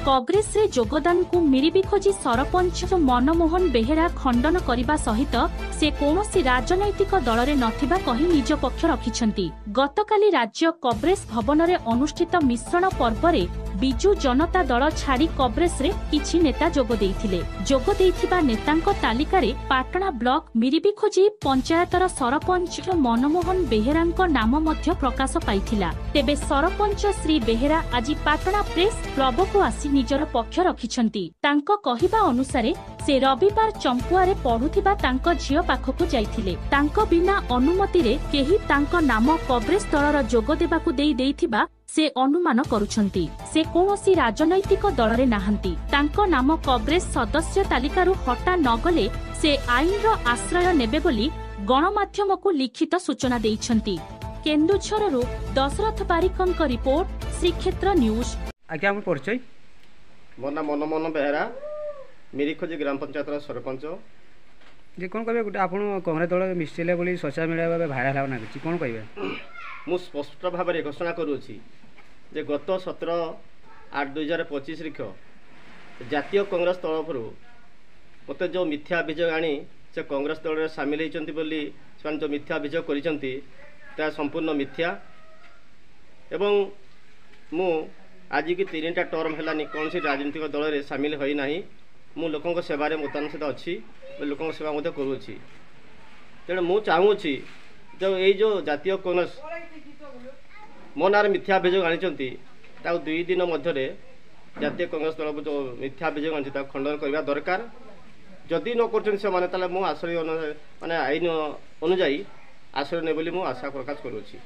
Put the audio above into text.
कांग्रेस रे योगदान को मिरिबिखोजी सरपंच मनमोहन बेहेरा खंडन करने सहित से कौनसी राजनैतिक दल में नथिबा कही निज पक्ष रखिछंती। गतकाली राज्य कांग्रेस भवन में अनुष्ठित मिश्रण पर्व रे बिजु जनता दल छाड़ी कांग्रेस रे किछि नेता जोग देइथिबा नेतांक तालिकारे पाटणा ब्लॉक मिरिबिखोजी पंचायतर सरपंच मनमोहन बेहेरांक नाम मध्य प्रकाश पाइथिला। तेबे सरपंच श्री बेहेरा आज पाटणा प्रेस क्लब को आसी निजर पक्ष रखिछंती। तांको कहिबा अनुसारे से रविवार चंपुआरे पढ़ुथिबा तांको झियो पाखकु जाइथिले। तांको बिना अनुमति रे केही तांको नाम कांग्रेस दलर जोग देबाकु देइथिबा से अनुमान करुछंती। से कौनसी राजनैतिक दल रे नाहंती। तांको नाम कांग्रेस सदस्य तालिकारु हटा नगले से आईन रो आश्रय नेबे बोली गणमाध्यम को लिखित सूचना देइछंती। केन्दुझररु दशरथ बारिकंक रिपोर्ट, श्रीक्षेत्र न्यूज। आज्ञा हम परिचय मोर नाम मनमोहन बेहेरा, मिरिखोजी ग्राम पंचायत सरपंच। जे कोन कहबे गुटे आपण कांग्रेस दल मिस्टेले बोली सोशल मीडिया पे भाइराल होना किछि कोन कहबे? मु स्पष्ट भाव में घोषणा करुछि जे गत 17/8/2025 रिख जातीय कांग्रेस तरफ मते जो मिथ्या अभियोग आनी से कांग्रेस दल रे शामिल होइचंती बोली से जो मिथ्या अभियोग करिसंती ता संपूर्ण मिथ्या। एवं मु आज की 3टा टर्म हेलानी कौन सी राजनीतिक दल रे शामिल होई नाही। मु लोकंक सेवा रे वर्तमान सहित अच्छी, लोकंक सेवा मध्य करूछि। तेणु मु चाहूछि जो ये जो जातीय कांग्रेस मो नार मिथ्या अभियोग आनी 2 दिन मध्य जातीय कांग्रेस दल जो मिथ्या अभियोग आनी खंडन करने दरकार। जदि न कर आश्रय माने आईन अनुजाई आश्रय ने बोली मु आशा प्रकाश करुछि।